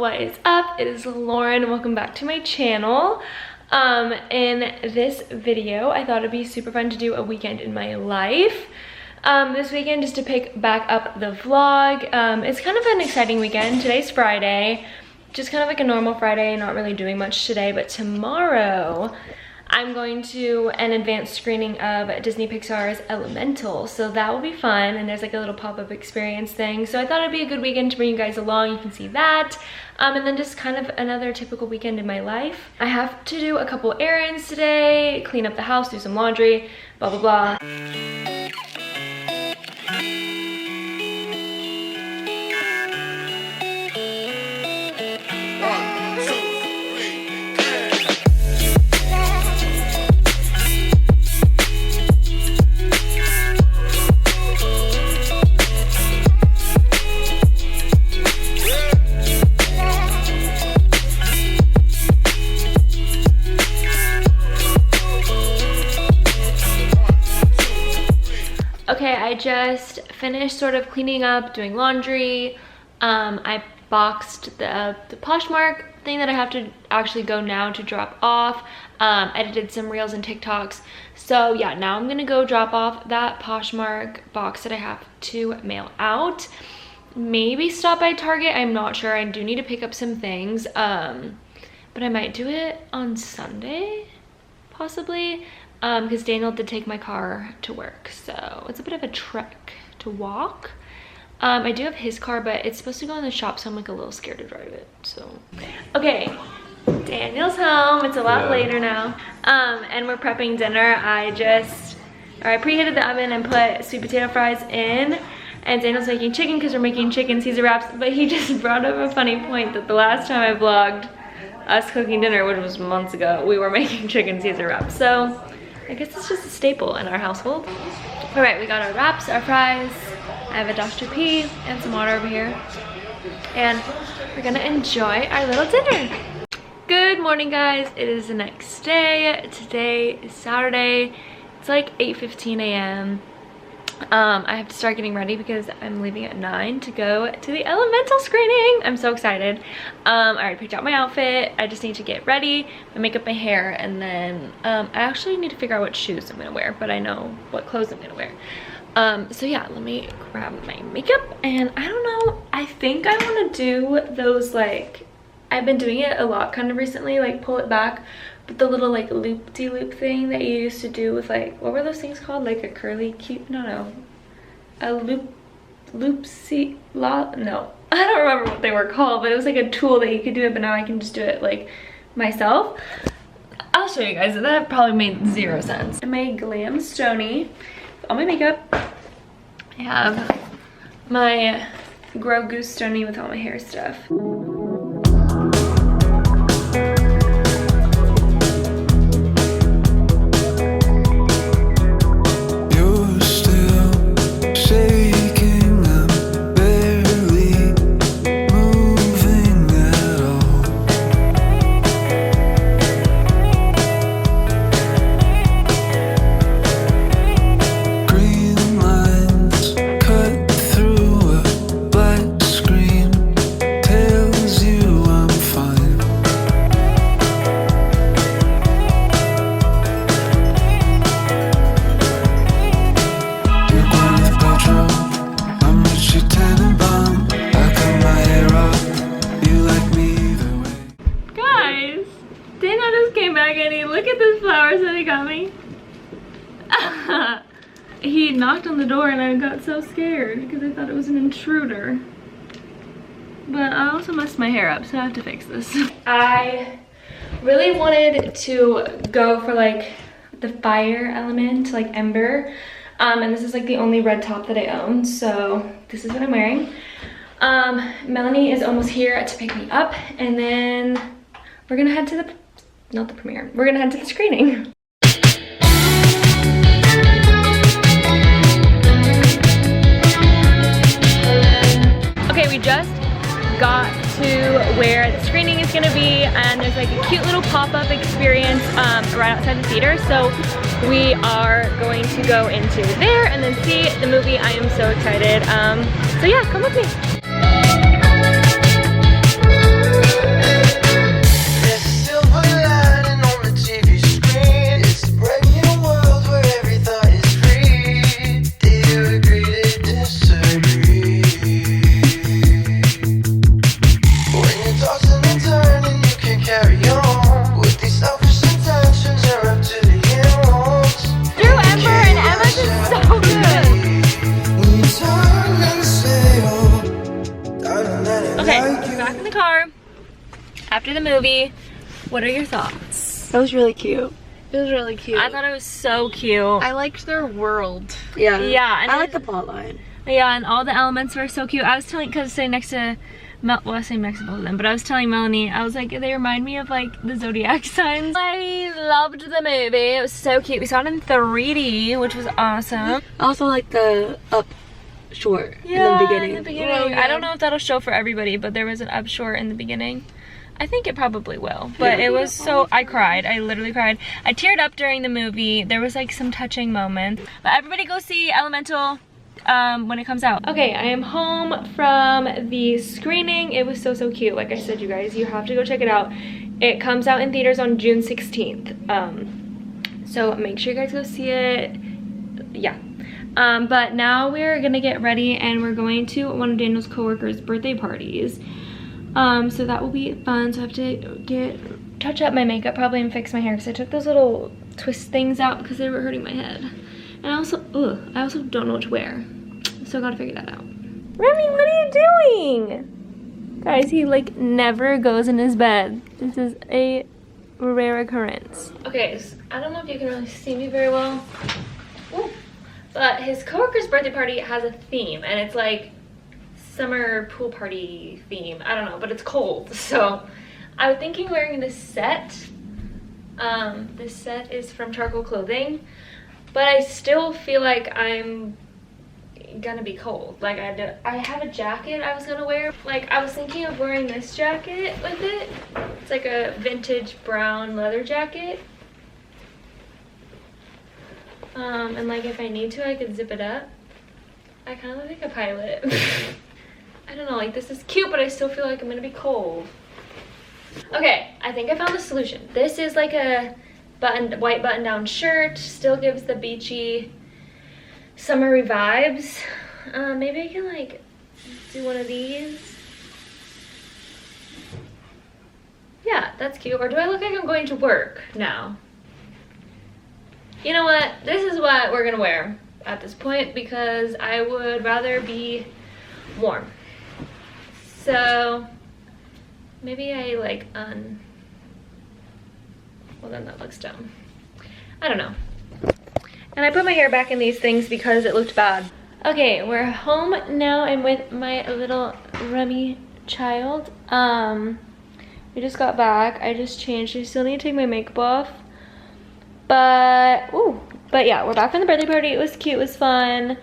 What is up? It is Lauren. Welcome back to my channel. In this video, I thought it'd be super fun to do a weekend in my life. This weekend, just to pick back up the vlog. It's kind of an exciting weekend. Today's Friday, just kind of like a normal Friday, not really doing much today, but tomorrow I'm going to an advanced screening of Disney Pixar's Elemental, so that will be fun, and there's like a little pop-up experience thing, so I thought it'd be a good weekend to bring you guys along. You can see that, and then just kind of another typical weekend in my life. I have to do a couple errands today, clean up the house, do some laundry, blah blah blah. Okay, I just finished sort of cleaning up, doing laundry. I boxed the Poshmark thing that I have to actually go now to drop off. Edited some reels and TikToks. So yeah, now I'm gonna go drop off that Poshmark box that I have to mail out. Maybe stop by Target, I'm not sure. I do need to pick up some things. But I might do it on Sunday, possibly. Because Daniel did take my car to work, so it's a bit of a trek to walk. I do have his car, but it's supposed to go in the shop, so I'm like a little scared to drive it. So okay, Daniel's home. It's a lot later now, and we're prepping dinner. I preheated the oven and put sweet potato fries in, and Daniel's making chicken because we're making chicken Caesar wraps. But he just brought up a funny point that the last time I vlogged us cooking dinner, which was months ago, we were making chicken Caesar wraps. So I guess it's just a staple in our household. All right, we got our wraps, our fries. I have a Dr. P and some water over here. And we're gonna enjoy our little dinner. Good morning, guys. It is the next day. Today is Saturday. It's like 8:15 a.m. I have to start getting ready because I'm leaving at 9 to go to the Elemental screening. I'm so excited. I already picked out my outfit. I just need to get ready, my makeup, my hair, and then I actually need to figure out what shoes I'm gonna wear, but I know what clothes I'm gonna wear. So yeah, let me grab my makeup, and I don't know, I think I want to do those, like, I've been doing it a lot kind of recently, like pull it back, but the little like loop-de-loop thing that you used to do with, like, what were those things called? Like a curly cute, no, a loopsy, no, I don't remember what they were called, but it was like a tool that you could do it, but now I can just do it like myself. I'll show you guys. That probably made zero sense. In my Glam Stony, all my makeup, I have my Grogu Stony with all my hair stuff. He knocked on the door and I got so scared because I thought it was an intruder. But I also messed my hair up, so I have to fix this. I really wanted to go for like the fire element, like ember. And this is like the only red top that I own, so this is what I'm wearing. Melanie is almost here to pick me up, and then we're gonna head to the, not the premiere, we're gonna head to the screening. Okay, we just got to where the screening is gonna be, and there's like a cute little pop-up experience right outside the theater, so we are going to go into there and then see the movie. I am so excited. So yeah, come with me. What are your thoughts? That was really cute. It was really cute. I thought it was so cute. I liked their world. Yeah. Yeah. And I like the plot line. Yeah, and all the elements were so cute. I was telling, because sitting next to well, I was sitting next to both of them, but I was telling Melanie, I was like, they remind me of like the zodiac signs. I loved the movie. It was so cute. We saw it in 3D, which was awesome. I also like the up short in the beginning. Oh, yeah. I don't know if that'll show for everybody, but there was an up short in the beginning. I think it probably will, but it was so, I cried. I literally cried. I teared up during the movie. There was like some touching moments. But everybody go see Elemental when it comes out. Okay, I am home from the screening. It was so cute. Like I said, you guys, you have to go check it out. It comes out in theaters on June 16th. So make sure you guys go see it. Yeah. But now we're gonna get ready and we're going to one of Daniel's coworkers' birthday parties. So that will be fun. So I have to touch up my makeup probably and fix my hair because I took those little twist things out because they were hurting my head. And I also don't know what to wear. So I gotta figure that out. Remy, what are you doing? Guys, he like never goes in his bed. This is a rare occurrence. Okay, so I don't know if you can really see me very well. Ooh. But his coworker's birthday party has a theme and it's like summer pool party theme. I don't know, but it's cold. So I was thinking wearing this set. This set is from Charcoal Clothing, but I still feel like I'm gonna be cold. Like I have a jacket I was gonna wear. Like I was thinking of wearing this jacket with it. It's like a vintage brown leather jacket. And like if I need to, I could zip it up. I kind of look like a pilot. I don't know, like this is cute, but I still feel like I'm gonna be cold. Okay, I think I found the solution. This is like a white button-down shirt. Still gives the beachy, summery vibes. Maybe I can like do one of these. Yeah, that's cute. Or do I look like I'm going to work now? You know what? This is what we're gonna wear at this point because I would rather be warm. So maybe I like well then that looks dumb. I don't know. And I put my hair back in these things because it looked bad. Okay, we're home now and with my little Remy child. We just got back. I just changed. I still need to take my makeup off. But yeah, we're back from the birthday party. It was cute, it was fun.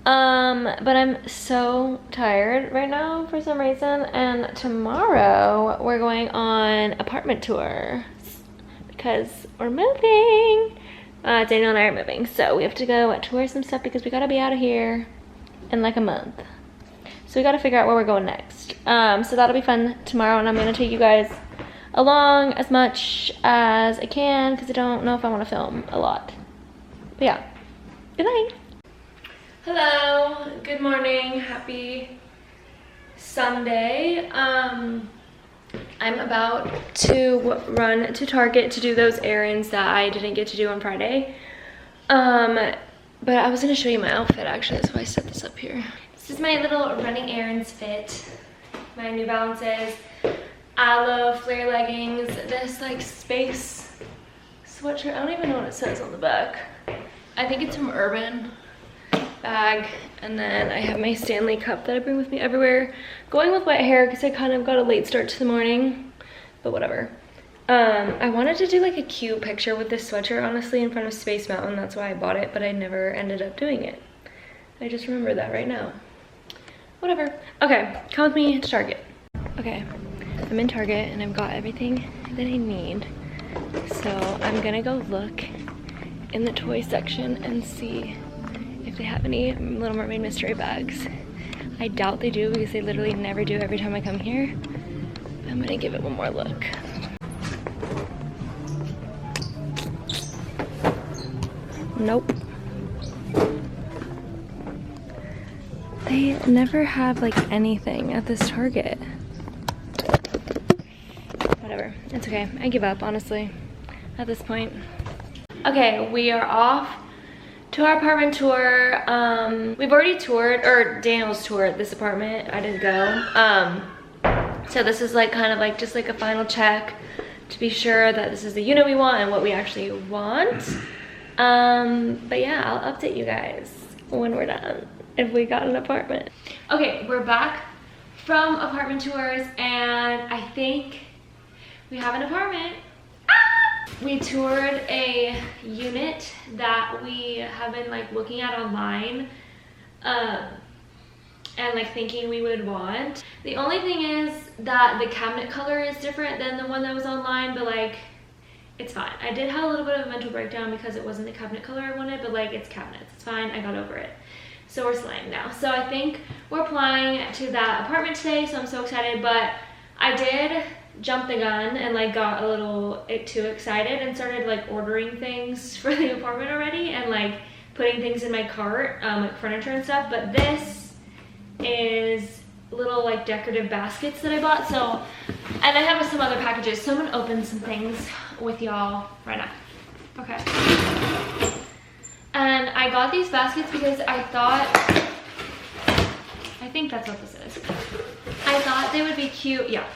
But I'm so tired right now for some reason, and tomorrow we're going on apartment tour because we're moving. Daniel and I are moving, so we have to go tour some stuff because we gotta be out of here in like a month. So we gotta figure out where we're going next. So that'll be fun tomorrow, and I'm gonna take you guys along as much as I can because I don't know if I want to film a lot. But yeah, good night. Hello, good morning, happy Sunday. I'm about to run to Target to do those errands that I didn't get to do on Friday. But I was gonna show you my outfit actually, that's why I set this up here. This is my little running errands fit. My New Balances, Aloe flare leggings, this like space sweatshirt. I don't even know what it says on the back. I think it's from Urban. Bag, and then I have my Stanley cup that I bring with me everywhere. Going with wet hair because I kind of got a late start to the morning, but whatever. I wanted to do like a cute picture with this sweatshirt honestly in front of Space Mountain. That's why I bought it, but I never ended up doing it. I just remember that right now. Whatever. Okay, come with me to Target. Okay, I'm in Target and I've got everything that I need. So I'm gonna go look in the toy section and see if they have any Little Mermaid mystery bags. I doubt they do because they literally never do every time I come here. But I'm gonna give it one more look. Nope. They never have like anything at this Target. Whatever, it's okay. I give up, honestly, at this point. Okay, we are off to our apartment tour. We've already toured, or Daniel's toured this apartment. I didn't go. So this is like kind of like just like a final check. to be sure that this is the unit we want and what we actually want. But yeah, I'll update you guys when we're done, if we got an apartment. Okay, we're back from apartment tours, and I think we have an apartment. We toured a unit that we have been like looking at online and like thinking we would want. The only thing is that the cabinet color is different than the one that was online, but like it's fine. I did have a little bit of a mental breakdown because it wasn't the cabinet color I wanted, but like it's cabinets, it's fine, I got over it. So we're slaying now. So I think we're applying to that apartment today, so I'm so excited. But I did jump the gun and like got a little too excited and started like ordering things for the apartment already and like putting things in my cart, like furniture and stuff. But this is little like decorative baskets that I bought. So, and I have some other packages, so I'm gonna open some things with y'all right now. Okay. And I got these baskets because I think that's what this is. I thought they would be cute, yeah,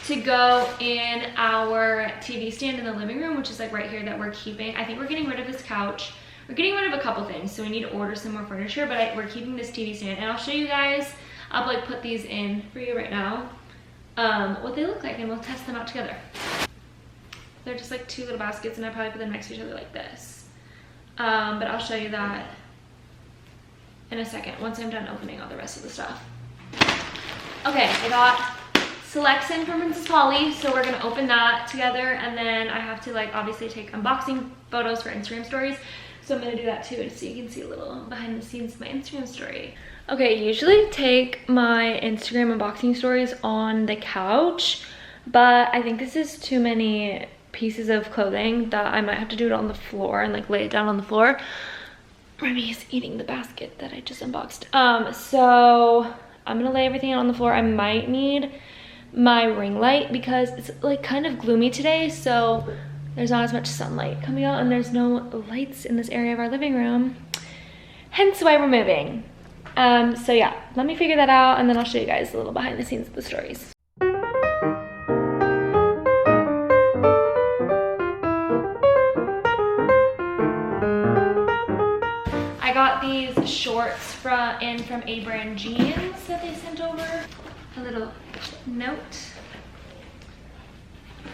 to go in our TV stand in the living room, which is like right here that we're keeping. I think we're getting rid of this couch. We're getting rid of a couple things, so we need to order some more furniture, but we're keeping this TV stand, and I'll show you guys. I'll like put these in for you right now, what they look like, and we'll test them out together. They're just like two little baskets, and I probably put them next to each other like this. But I'll show you that in a second once I'm done opening all the rest of the stuff. Okay, I got Selection from Princess Polly, so we're gonna open that together, and then I have to like obviously take unboxing photos for Instagram stories. So I'm gonna do that too, so you can see a little behind the scenes of my Instagram story. Okay, I usually take my Instagram unboxing stories on the couch, but I think this is too many pieces of clothing that I might have to do it on the floor and like lay it down on the floor. Remy is eating the basket that I just unboxed. So I'm gonna lay everything out on the floor. I might need my ring light because it's like kind of gloomy today, so there's not as much sunlight coming out, and there's no lights in this area of our living room, hence why we're moving. So yeah, let me figure that out, and then I'll show you guys a little behind the scenes of the stories. I got these shorts from A Brand Jeans that they sent over. A little note.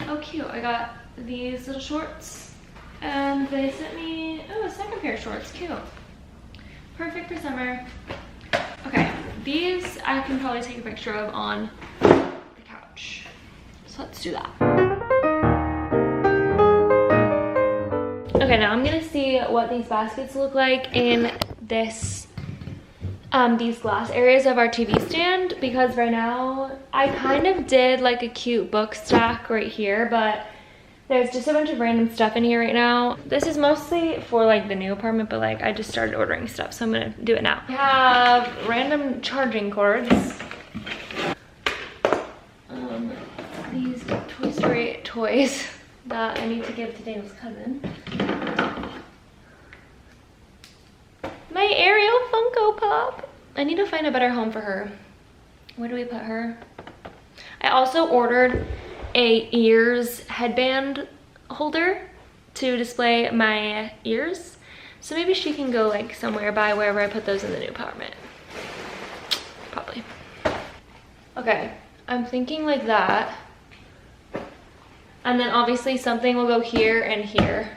Oh cute, I got these little shorts, and they sent me, oh, a second pair of shorts, cute. Perfect for summer. Okay, these I can probably take a picture of on the couch. So let's do that. Okay, now I'm gonna see what these baskets look like in this these glass areas of our TV stand, because right now I kind of did like a cute book stack right here, but there's just a bunch of random stuff in here right now. This is mostly for like the new apartment, but like I just started ordering stuff, so I'm gonna do it now. We have random charging cords. These Toy Story toys that I need to give to Daniel's cousin. My Ariel Funko Pop. I need to find a better home for her. Where do we put her? I also ordered a ears headband holder to display my ears. So maybe she can go like somewhere by wherever I put those in the new apartment. Probably. Okay, I'm thinking like that. And then obviously something will go here and here.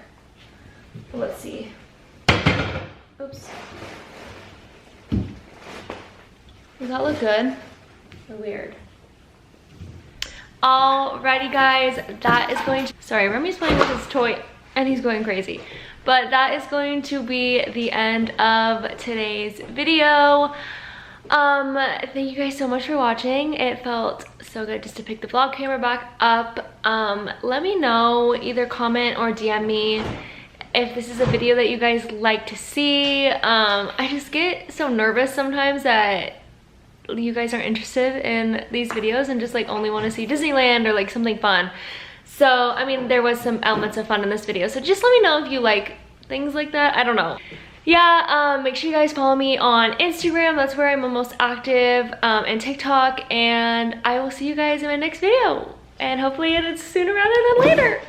Let's see. Oops. Does that look good or weird? Alrighty guys, that is going to, sorry, Remy's playing with his toy and he's going crazy. But that is going to be the end of today's video. Thank you guys so much for watching. It felt so good just to pick the vlog camera back up. Let me know, either comment or DM me if this is a video that you guys like to see. I just get so nervous sometimes that you guys aren't interested in these videos and just like only want to see Disneyland or like something fun. So I mean, there was some elements of fun in this video, so just let me know if you like things like that. I don't know. Yeah, make sure you guys follow me on Instagram. That's where I'm most active, and TikTok, and I will see you guys in my next video. and hopefully it's sooner rather than later.